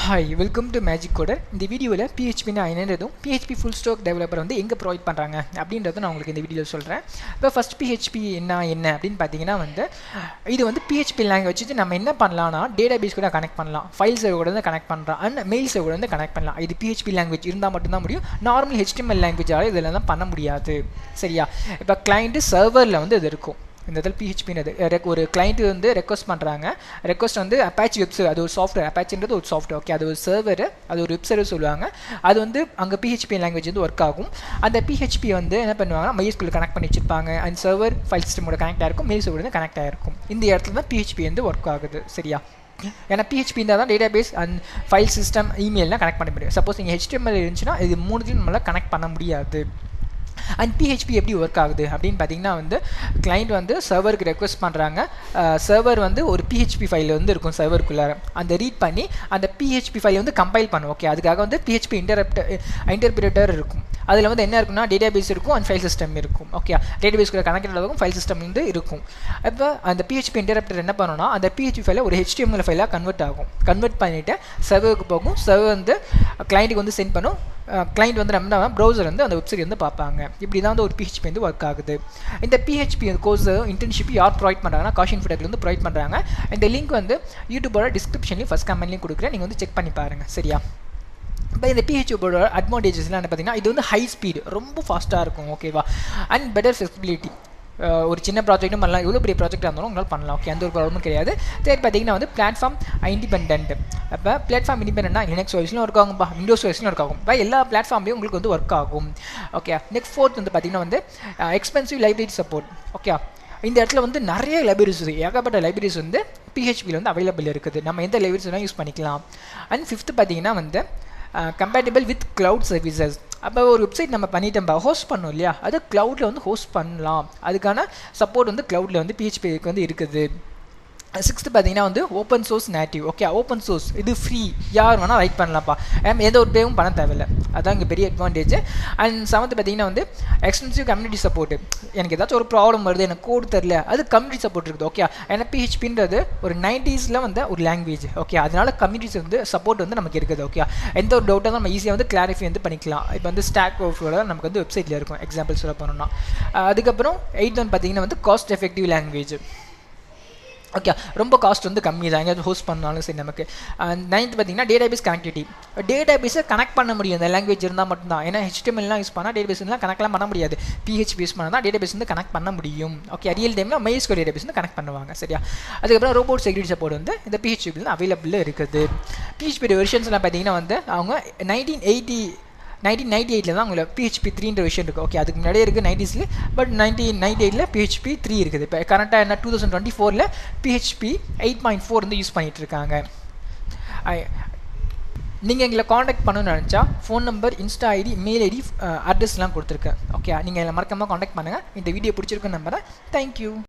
Hi, welcome to Magic Coder. இந்த வீடியோவில் PHP என்னதும் PHP full stack developer வந்து எங்கே ப்ரொவைட் பண்ணுறாங்க அப்படின்றத நான் உங்களுக்கு இந்த வீடியோவில் சொல்கிறேன். இப்போ ஃபர்ஸ்ட் PHP என்ன அப்படின்னு பார்த்தீங்கன்னா வந்து இது வந்து PHP லாங்குவேஜ் வச்சு நம்ம என்ன பண்ணலாம்னா டேட்டாபேஸ் கூட கனெக்ட் பண்ணலாம், ஃபைல் சர்வர் கூட வந்து கனெக்ட் பண்ணலாம், அண்ட் மெயில் சர்வர் வந்து கனெக்ட் பண்ணலாம். இது PHP லாங்குவேஜ் இருந்தால் மட்டும்தான் முடியும். நார்மல் HTML லாங்குவேஜால் இதெல்லாம் தான் பண்ண முடியாது. சரியா? இப்போ கிளைண்ட்டு சர்வரில் வந்து இது இருக்கும். இந்த இடத்துல PHPன்றது ஒரு கிளைண்ட் வந்து ரெக்வஸ்ட் பண்ணுறாங்க. ரெக்வஸ்ட் வந்து அப்பாச்சி வெப் சர்வர், அது ஒரு சாஃப்ட்வேர். அப்பாச்சின்றது ஒரு சாஃப்ட்வேர். ஓகே, அது ஒரு சர்வர், அது ஒரு வெப் சர்வர் சொல்லுவாங்க. அது வந்து அங்கே PHP லாங்குவேஜ் வந்து ஒர்க் ஆகும். அந்த PHP வந்து என்ன பண்ணுவாங்கன்னா MySQL கனெக்ட் பண்ணி வச்சிருப்பாங்க. அண்ட் சர்வர் ஃபைல் சிஸ்டமோட கனெக்ட் ஆகிருக்கும், மெயில் சர்வர் வந்து கனெக்ட் ஆகிருக்கும். இந்த இடத்துல தான் PHP வந்து ஒர்க் ஆகுது. சரியா? ஏன்னா PHP இருந்தால் தான் டேட்டாபேஸ் அண்ட் ஃபைல் சிஸ்டம் இமெயிலாம் கனெக்ட் பண்ண முடியும். சப்போஸ் நீங்கள் HTML இருந்துச்சுன்னா இது மூணுத்தையும் நம்மளால் கனெக்ட் பண்ண முடியாது. அண்ட் PHP எப்படி ஒர்க் ஆகுது அப்படின்னு பார்த்தீங்கன்னா வந்து கிளைண்ட் வந்து சர்வருக்கு ரெக்வஸ்ட் பண்ணுறாங்க. சர்வர் வந்து ஒரு PHP ஃபைல் வந்து இருக்கும் சர்வருக்குள்ளார. அந்த ரீட் பண்ணி அந்த PHP ஃபைலை வந்து கம்பைல் பண்ணும். ஓகே, அதுக்காக வந்து PHP இன்டர்பிரேட்டர் இருக்கும். அதில் வந்து என்ன இருக்குன்னா டேட்டாபேஸ் இருக்கும் அண்ட் ஃபைல் சிஸ்டம் இருக்கும். ஓகே, டேட்டாபேஸ் கூட கனெக்ட் ஆகும், ஃபைல் சிஸ்டம் வந்து இருக்கும். இப்போ அந்த PHP இன்டர்பிரேட்டர் என்ன பண்ணணும்னா அந்த PHP ஃபைலை ஒரு HTML ஃபைலாக கன்வெர்ட் ஆகும். கன்வெர்ட் பண்ணிவிட்டு சர்வருக்கு போகும். சர்வர் வந்து கிளைண்ட்டுக்கு வந்து சென்ட் பண்ணும். கிளைண்ட் வந்து நம்ம ப்ரௌசர் வந்து அந்த வெப்சைட் வந்து பார்ப்பாங்க. இப்படி தான் வந்து ஒரு PHP வந்து ஒர்க் ஆகுது. இந்த PHP கோர்ஸ் இன்டர்ன்ஷிப் யார் ப்ரொவைட் பண்ணுறாங்கன்னா காஷன் ஃபுடெக்ல வந்து ப்ரொவைட் பண்ணுறாங்க. இந்த லிங்க் வந்து யூடியூபோட டிஸ்கிரிப்ஷன்லையும் ஃபஸ்ட் கமெண்ட்லையும் கொடுக்குறேன். நீங்கள் வந்து செக் பண்ணி பாருங்கள். சரியா? இப்போ இந்த PHPயோட அட்வான்டேஜஸ்லாம் என்ன பார்த்தீங்கன்னா இது வந்து ஹை ஸ்பீடு, ரொம்ப ஃபாஸ்ட்டாக இருக்கும். ஓகேவா? And better flexibility. ஒரு சின்ன ப்ராஜெக்ட்டும் பண்ணலாம், எவ்வளோ பெரிய ப்ராஜெக்டாக இருந்தாலும் உங்களால் பண்ணலாம். ஓகே, எந்த ஒரு ப்ராப்ளமும் கிடையாது. தேர்ட் பார்த்தீங்கன்னா வந்து பிளாட்ஃபார்ம் இண்டிபெண்டன்ட். அப்போ பிளாட்ஃபார்ம் இண்டிபெண்டன்ட்னா லினக்ஸ் ஓஎஸ்லையும் ஒர்க் ஆகும்பா, விண்டோஸ் ஓஎஸ்லையும் ஒர்க் ஆகும். இப்போ எல்லா பிளாட்ஃபார்ம்லையும் உங்களுக்கு வந்து ஒர்க் ஆகும். ஓகே, நெக்ஸ்ட் ஃபோர்த் வந்து பார்த்தீங்கன்னா வந்து எக்ஸ்பென்சிவ் லைப்ரரி சப்போர்ட். ஓகே, இந்த இடத்துல வந்து நிறைய லைப்ரரிஸ், ஏகப்பட்ட லைப்ரரிஸ் வந்து PHPயில் வந்து அவைலபிள் இருக்குது. நம்ம எந்த லைப்ரரிஸ் வேணால் யூஸ் பண்ணிக்கலாம். அண்ட் ஃபிஃப்த்து பார்த்தீங்கன்னா வந்து கம்பேட்டபிள் வித் க்ளவுட் சர்வீசஸ். அப்போ ஒரு வெப்சைட் நம்ம பண்ணிட்டோம்பா, ஹோஸ்ட் பண்ணோம் இல்லையா, அது க்ளவுடில் வந்து ஹோஸ்ட் பண்ணலாம். அதுக்கான சப்போர்ட் வந்து க்ளவுடில் வந்து PHPக்கு வந்து இருக்குது. சிக்ஸ்த்து பார்த்தீங்கன்னா வந்து open source native. Okay, open source இது ஃப்ரீ, யார் வேணால் ரைட் பண்ணலாம்ப்பா, எந்த ஒரு பேவும் பண்ண தேவையில்லை. அதுதான் இங்கே பெரிய அட்வான்டேஜ். அண்ட் செவன்த்து பார்த்தீங்கன்னா வந்து எக்ஸ்டென்சிவ் கம்யூனிட்டி சப்போர்ட். எனக்கு ஏதாச்சும் ஒரு ப்ராப்ளம் வருது, எனக்கு கோட் தெரில, அது கம்யூனிட்டி சப்போர்ட் இருக்குது. ஓகே, ஏன்னா PHPன்றது ஒரு 90s வந்து ஒரு லாங்குவேஜ். ஓகே, அதனால கம்யூனிட்டிஸ் வந்து சப்போர்ட் வந்து நமக்கு இருக்குது. ஓகே, எந்த ஒரு டவுட்டாக நம்ம ஈஸியாக வந்து கிளாரிஃபை வந்து பண்ணிக்கலாம். இப்போ வந்து ஸ்டாக் ஓவர்ஃப்ளோட நமக்கு வந்து வெப்சைட்டில் இருக்கும். எக்ஸாம்பிள் சொல்ல போனோம்னா அதுக்கப்புறம் 8th வந்து பார்த்தீங்கன்னா வந்து காஸ்ட் எஃபெக்டிவ் லாங்குவேஜ். ஓகே, ரொம்ப காஸ்ட் வந்து கம்மி தான், எங்கேயாவது ஹோஸ்ட் பண்ணாலும் சரி நமக்கு. 9th பார்த்தீங்கன்னா டேட்டாபேஸ் கனெக்டிவிட்டி. டேட்டாபேஸை கனெக்ட் பண்ண முடியும் இந்த லாங்குவேஜ் இருந்தால் மட்டும்தான். ஏன்னா HTMLலாம் யூஸ் பண்ணால் டேட்டாபேஸ்லாம் கனெக்ட்லாம் பண்ண முடியாது. PHP யூஸ் பண்ணால் தான் டேட்டாபேஸ் வந்து கனெக்ட் பண்ண முடியும். ஓகே, ரியல் டைமில் MySQL டேட்டாபேஸ் வந்து கனெக்ட் பண்ணுவாங்க. சரியா? அதுக்கப்புறம் ரோபோட் செக்யூரிட்டி சப்போர்ட் வந்து இந்த PHP வந்து அவைலபிள் இருக்குது. PHP வெர்ஷன்ஸ்லாம் பார்த்தீங்கன்னா வந்து அவங்க 1998 தான் உங்களை PHP 3ன்ற விஷயம் இருக்குது. ஓகே, அதுக்கு முன்னாடியே இருக்குது 90s, பட் 1998 PHP 3 இருக்குது. இப்போ கரண்ட்டாக என்ன 2024 PHP 8.4 வந்து யூஸ் பண்ணிகிட்டு இருக்காங்க. நீங்கள் எங்களை காண்டாக்ட் பண்ணணும்னு நினச்சா phone number, insta ID, mail ID, அட்ரஸ்லாம் கொடுத்துருக்கேன். ஓகே, நீங்கள் எங்களை மறக்காமல் காண்டாக்ட் பண்ணுங்கள். இந்த வீடியோ பிடிச்சிருக்குன்னு நம்புறேன். தேங்க்யூ.